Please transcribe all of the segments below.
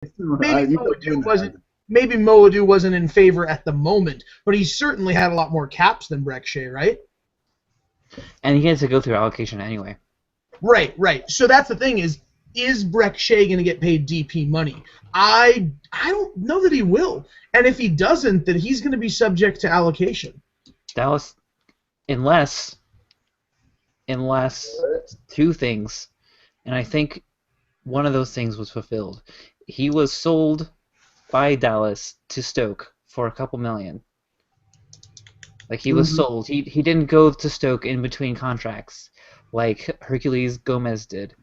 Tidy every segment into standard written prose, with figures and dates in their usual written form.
maybe Moadu wasn't in favor at the moment, but he certainly had a lot more caps than Breck Shea, right? And he had to go through allocation anyway. Right. So that's the thing is Breck Shea going to get paid DP money? I don't know that he will. And if he doesn't, then he's going to be subject to allocation. Dallas, unless two things, and I think one of those things was fulfilled. He was sold by Dallas to Stoke for a couple million. Like, he was sold. He didn't go to Stoke in between contracts like Hercules Gomez did.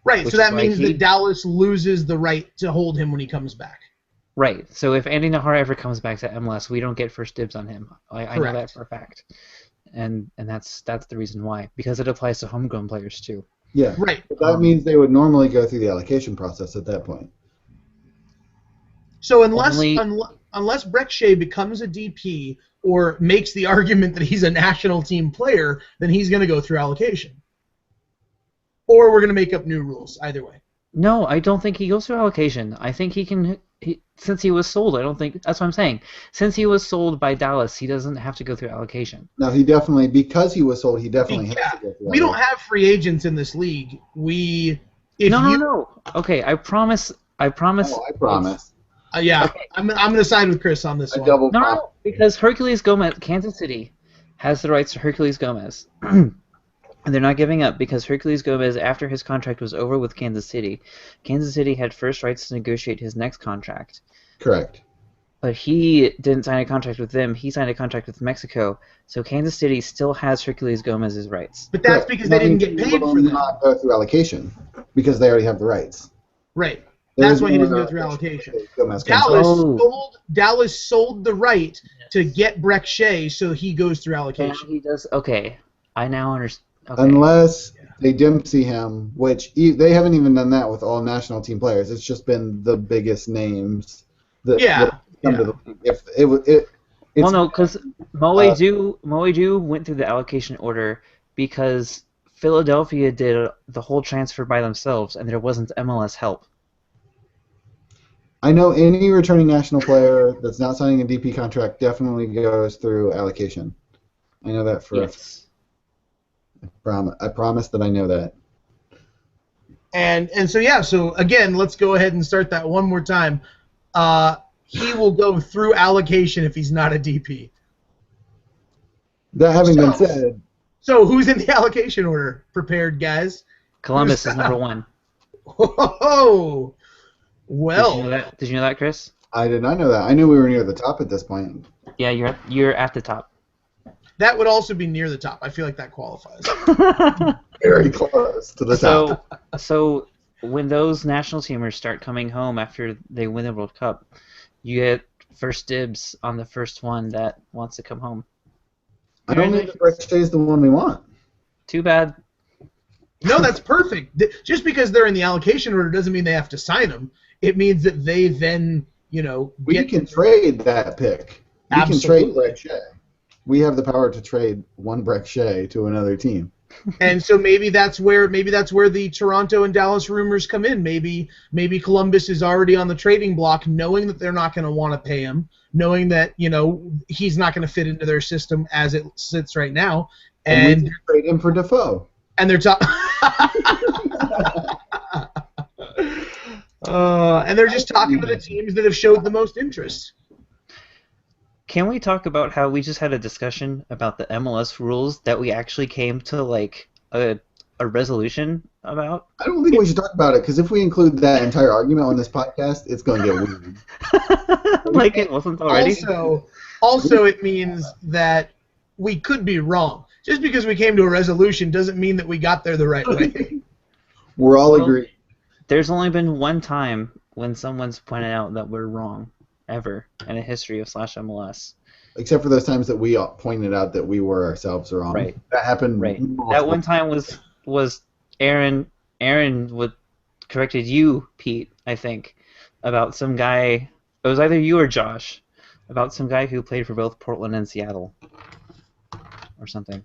Right, so that means that Dallas loses the right to hold him when he comes back. Right, so if Andy Nahara ever comes back to MLS, we don't get first dibs on him. I know that for a fact. And that's the reason why. Because it applies to homegrown players, too. Yeah, right. But that means they would normally go through the allocation process at that point. So unless Breck Shea becomes a DP or makes the argument that he's a national team player, then he's going to go through allocation. Or we're going to make up new rules, either way. No, I don't think he goes through allocation. I think he can... since he was sold, I don't think... That's what I'm saying. Since he was sold by Dallas, he doesn't have to go through allocation. No, he definitely... Because he was sold, he definitely has to go through allocation. We don't have free agents in this league. No. Okay, I promise... Oh, I promise. Yeah, okay. I'm going to side with Chris on this one. No, because Hercules Gomez... Kansas City has the rights to Hercules Gomez. And they're not giving up because Hercules Gomez, after his contract was over with Kansas City had first rights to negotiate his next contract. Correct. But he didn't sign a contract with them. He signed a contract with Mexico. So Kansas City still has Hercules Gomez's rights. But that's because they didn't get paid for them. Not go through allocation because they already have the rights. Right. That's why he didn't go through allocation. Dallas sold the right to get Breck Shea, so he goes through allocation. He does. Okay, I now understand. Okay. Unless they Dempsey him, which they haven't even done that with all national team players. It's just been the biggest names. Well, no, because Moedu went through the allocation order because Philadelphia did the whole transfer by themselves, and there wasn't MLS help. I know any returning national player that's not signing a DP contract definitely goes through allocation. I know that for I promise that I know that. And so again, let's go ahead and start that one more time. He will go through allocation if he's not a DP. That having been said. So who's in the allocation order? Prepared, guys? Columbus is number 1. Oh, well. Did you know that, Chris? I did not know that. I knew we were near the top at this point. Yeah, you're at the top. That would also be near the top. I feel like that qualifies. Very close to the top. So when those national teamers start coming home after they win the World Cup, you get first dibs on the first one that wants to come home. I don't think Breck Shea is the one we want. Too bad. No, that's perfect. Just because they're in the allocation order doesn't mean they have to sign them. It means that they then, we can trade that pick. We Absolutely. Can trade Breck Shea. We have the power to trade one Breck Shea to another team. And so maybe that's where the Toronto and Dallas rumors come in. Maybe Columbus is already on the trading block, knowing that they're not going to want to pay him, knowing that he's not going to fit into their system as it sits right now, and we can trade him for Defoe. And they're and they're just talking to the teams that have showed the most interest. Can we talk about how we just had a discussion about the MLS rules that we actually came to a resolution about? I don't think we should talk about it because if we include that entire argument on this podcast, it's going to get weird. Like it wasn't already. Also, it means that we could be wrong. Just because we came to a resolution doesn't mean that we got there the right way. We're all agreed. There's only been one time when someone's pointed out that we're wrong. Ever in the history of /MLS. Except for those times that we pointed out that we were ourselves wrong. Right. That happened. Right. That one time was Aaron. Aaron corrected you, Pete, I think, about some guy. It was either you or Josh, about some guy who played for both Portland and Seattle, or something.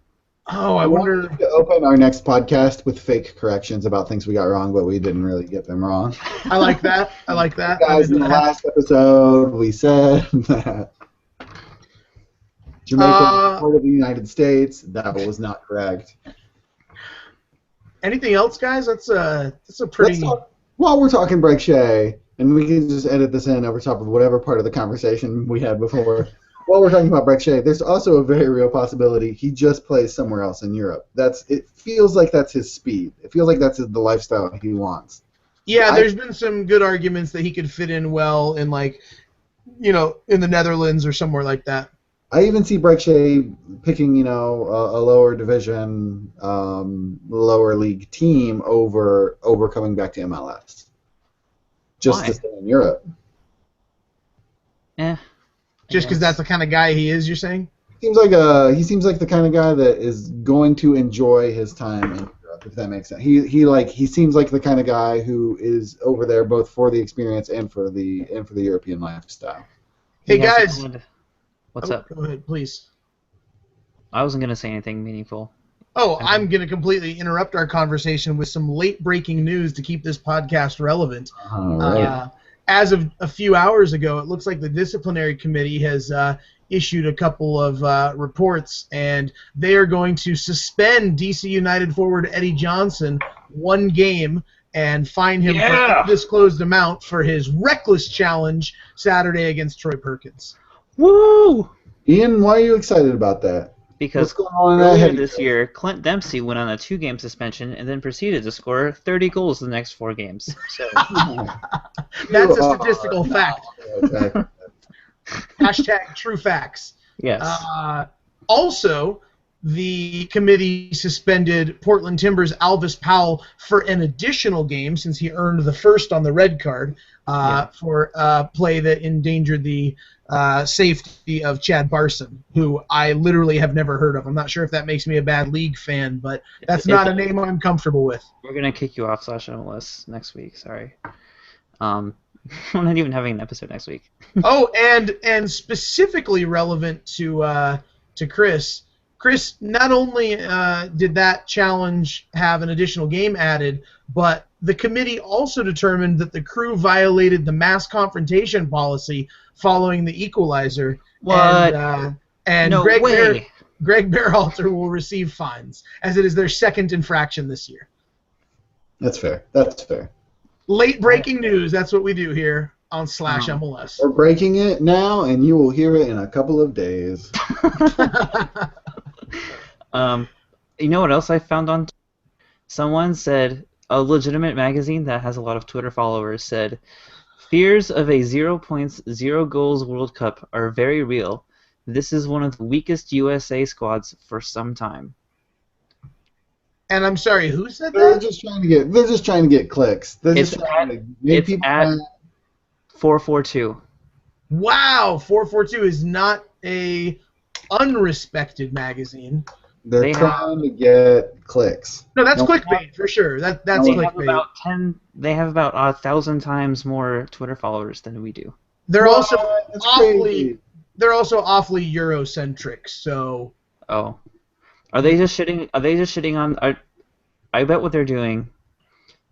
Oh, I I wonder. wanted to open our next podcast with fake corrections about things we got wrong, but we didn't really get them wrong. I like that. I like that. I'm Guys, in into the that. last episode, we said that Jamaica was part of the United States. That was not correct. Anything else, guys? That's a pretty. Let's talk, while we're talking Break Shea, and we can just edit this in over top of whatever part of the conversation we had before. While we're talking about Break Shea, there's also a very real possibility he just plays somewhere else in Europe. It feels like that's his speed. It feels like that's the lifestyle he wants. Yeah, there's been some good arguments that he could fit in well in in the Netherlands or somewhere like that. I even see Break Shea picking, a lower division, lower league team over coming back to MLS. Just to stay in Europe. Just because that's the kind of guy he is, you're saying? He seems like the kind of guy that is going to enjoy his time in Europe, if that makes sense. He seems like the kind of guy who is over there both for the experience and for the European lifestyle. Hey guys, what's up? Go ahead, please. I wasn't gonna say anything meaningful. Oh, I'm going to completely interrupt our conversation with some late-breaking news to keep this podcast relevant. All right. As of a few hours ago, it looks like the disciplinary committee has issued a couple of reports, and they are going to suspend DC United forward Eddie Johnson 1 game and fine him for an undisclosed amount for his reckless challenge Saturday against Troy Perkins. Woo! Ian, why are you excited about that? Because earlier this year, Clint Dempsey went on a 2-game suspension and then proceeded to score 30 goals in the next 4 games. So that's a statistical fact. Hashtag true facts. Yes. Also, the committee suspended Portland Timbers' Alvis Powell for an additional game since he earned the first on the red card for play that endangered the safety of Chad Barson, who I literally have never heard of. I'm not sure if that makes me a bad league fan, but that's not a name I'm comfortable with. We're going to kick you off /MLS next week. Sorry. We're not even having an episode next week. Oh, and specifically relevant to Chris. Chris, not only did that challenge have an additional game added, but the committee also determined that the crew violated the mass confrontation policy following the equalizer. What? And no Greg way. Greg Berhalter will receive fines, as it is their second infraction this year. That's fair. That's fair. Late breaking news. That's what we do here on /MLS. We're breaking it now, and you will hear it in a couple of days. You know what else I found on? Someone said, a legitimate magazine that has a lot of Twitter followers said, fears of a 0 points, 0 goals World Cup are very real. This is one of the weakest USA squads for some time. And I'm sorry, who said They're that? just trying to get clicks. They're just trying to make people at 442. Wow, 442 is not a unrespected magazine. They're trying to get clicks. No, that's clickbait for sure. That's clickbait. They have about 1,000 times more Twitter followers than we do. They're also crazy. awfully Eurocentric. So. Oh, are they just shitting on? I bet what they're doing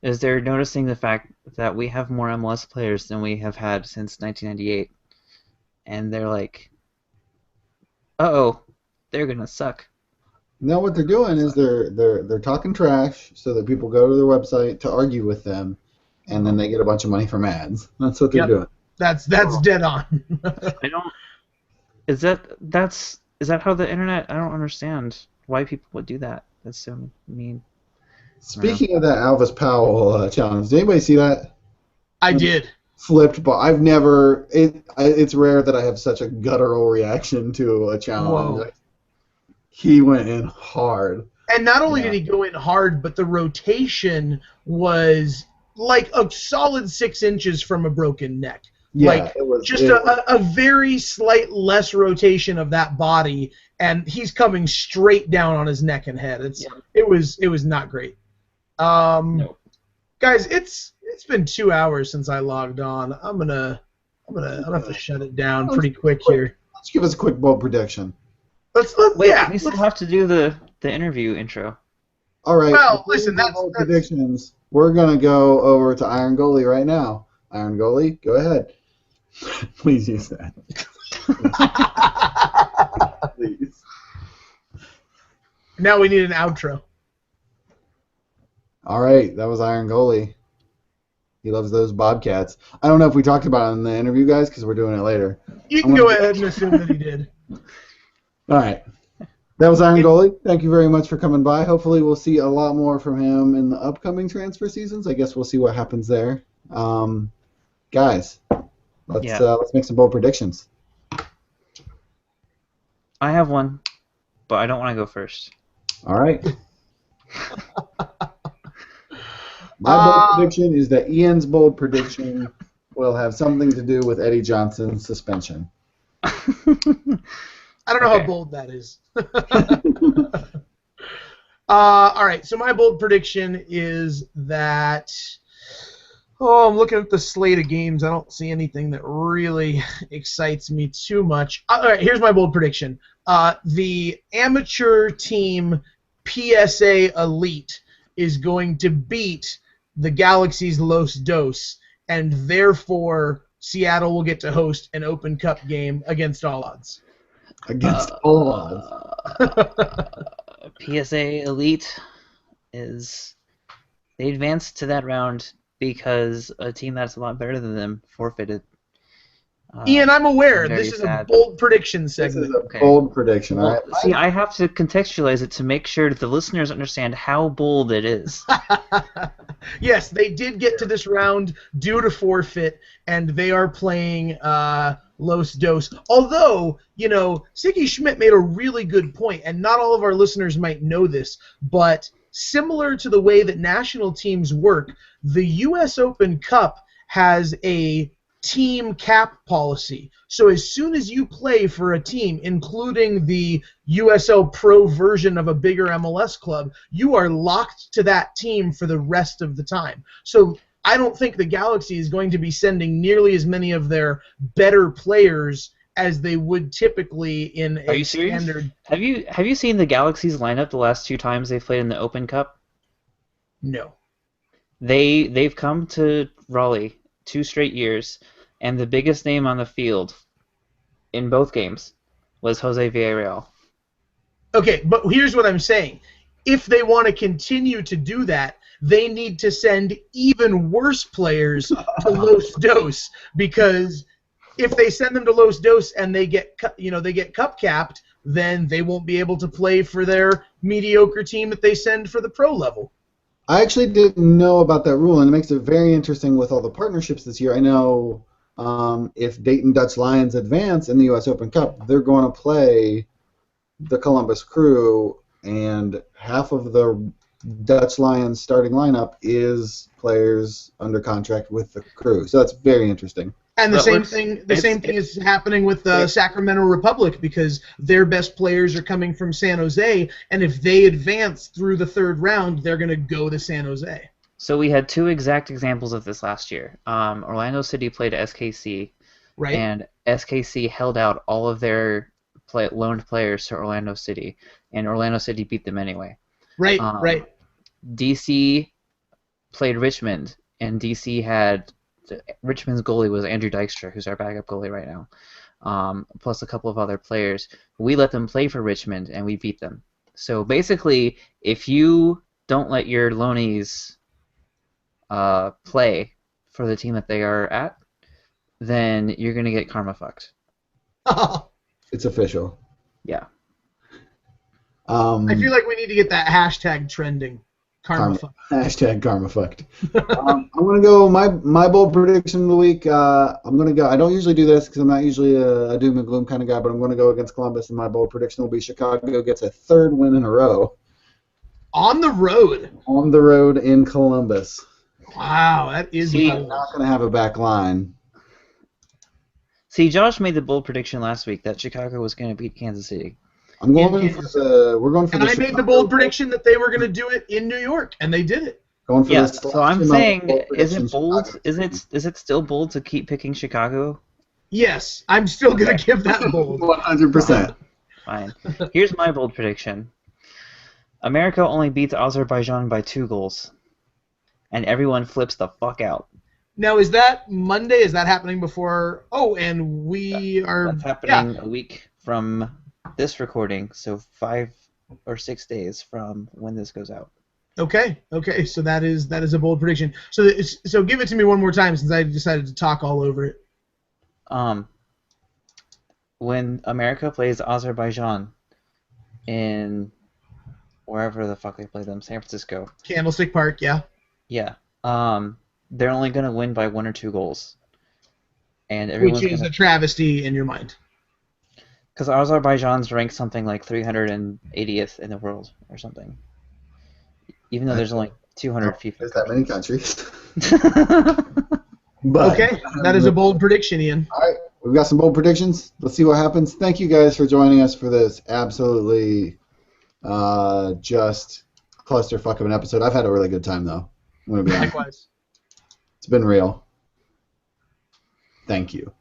is they're noticing the fact that we have more MLS players than we have had since 1998, and they're like, "Uh-oh, they're gonna suck." No, what they're doing is they're talking trash so that people go to their website to argue with them, and then they get a bunch of money from ads. That's what they're doing. That's dead on. I don't. Is that how the internet? I don't understand why people would do that. That's so mean. Speaking of that Alvis Powell challenge, did anybody see that? I did. Flipped, but I've never. It's rare that I have such a guttural reaction to a challenge. Whoa. He went in hard. And not only did he go in hard, but the rotation was like a solid 6 inches from a broken neck. Yeah, like a very slight less rotation of that body, and he's coming straight down on his neck and head. It was not great. No. Guys, it's been 2 hours since I logged on. I'm gonna have to shut it down pretty quick here. Let's give us a quick bold prediction. We still have to do the the interview intro. All right. Well, before we listen, do that's predictions. We're gonna go over to Iron Goalie right now. Iron Goalie, go ahead. Please use that. Please. Now we need an outro. All right, that was Iron Goalie. He loves those Bobcats. I don't know if we talked about it in the interview, guys, because we're doing it later. You can go ahead and assume that he did. All right. That was Iron Goalie. Thank you very much for coming by. Hopefully we'll see a lot more from him in the upcoming transfer seasons. I guess we'll see what happens there. Guys, let's make some bold predictions. I have one, but I don't want to go first. All right. My bold prediction is that Ian's bold prediction will have something to do with Eddie Johnson's suspension. I don't know how bold that is. All right, so my bold prediction is that... Oh, I'm looking at the slate of games. I don't see anything that really excites me too much. All right, here's my bold prediction. The amateur team PSA Elite is going to beat the Galaxy's Los Dos, and therefore Seattle will get to host an Open Cup game against all odds. Against all odds. PSA Elite is... They advanced to that round because a team that's a lot better than them forfeited. Ian, I'm aware. Very This is sad. a bold prediction segment. This is a bold prediction. Well, all right? see, I have to contextualize it to make sure that the listeners understand how bold it is. Yes, they did get to this round due to forfeit, and they are playing Los Dos. Although, Siggy Schmidt made a really good point, and not all of our listeners might know this, but similar to the way that national teams work, the U.S. Open Cup has a team cap policy. So as soon as you play for a team, including the USL Pro version of a bigger MLS club, you are locked to that team for the rest of the time. So I don't think the Galaxy is going to be sending nearly as many of their better players as they would typically in Are a you serious? standard. Have you seen the Galaxy's lineup the last 2 times they've played in the Open Cup? No. They've come to Raleigh 2 straight years, and the biggest name on the field in both games was Jose Villarreal. Okay, but here's what I'm saying. If they want to continue to do that, they need to send even worse players to Los Dos, because if they send them to Los Dos and they get cup capped, then they won't be able to play for their mediocre team that they send for the pro level. I actually didn't know about that rule, and it makes it very interesting with all the partnerships this year. I know if Dayton Dutch Lions advance in the U.S. Open Cup, they're going to play the Columbus Crew, and half of the Dutch Lions starting lineup is players under contract with the Crew. So that's very interesting. And the same thing is happening with the Sacramento Republic, because their best players are coming from San Jose, and if they advance through the third round, they're going to go to San Jose. So we had 2 exact examples of this last year. Orlando City played SKC, Right. and SKC held out all of their loaned players to Orlando City, and Orlando City beat them anyway. Right, right. DC played Richmond, and DC had... Richmond's goalie was Andrew Dykstra, who's our backup goalie right now, plus a couple of other players. We let them play for Richmond, and we beat them. So basically, if you don't let your loanees play for the team that they are at, then you're going to get karma fucked. It's official. Yeah. I feel like we need to get that hashtag trending. Karma fucked. Hashtag karma fucked. I'm going to go my bold prediction of the week. I'm going to go. I don't usually do this because I'm not usually a doom and gloom kind of guy, but I'm going to go against Columbus, and my bold prediction will be Chicago gets a 3rd win in a row. On the road. On the road in Columbus. Wow, that is I'm not going to have a back line. See, Josh made the bold prediction last week that Chicago was going to beat Kansas City. We're going for and I made the bold prediction that they were going to do it in New York, and they did it. Going for this. So I'm saying, is it bold? Is it still bold to keep picking Chicago? Yes, I'm still going to give that bold. 100%. Fine. Here's my bold prediction. America only beats Azerbaijan by 2 goals, and everyone flips the fuck out. Now, is that Monday? Is that happening before? Oh, and we are. That's happening a week from this recording, so 5 or 6 days from when this goes out. Okay. So that is a bold prediction. So give it to me one more time since I decided to talk all over it. When America plays Azerbaijan in wherever the fuck they play them, San Francisco. Candlestick Park, yeah. Yeah. They're only gonna win by 1 or 2 goals, and everyone's Which is a travesty in your mind. Because Azerbaijan's ranked something like 380th in the world or something, even though there's only 200 FIFA. There's that many countries. Okay, that is a bold prediction, Ian. All right, we've got some bold predictions. Let's see what happens. Thank you guys for joining us for this absolutely just clusterfuck of an episode. I've had a really good time, though. I'm gonna be honest. Likewise. It's been real. Thank you.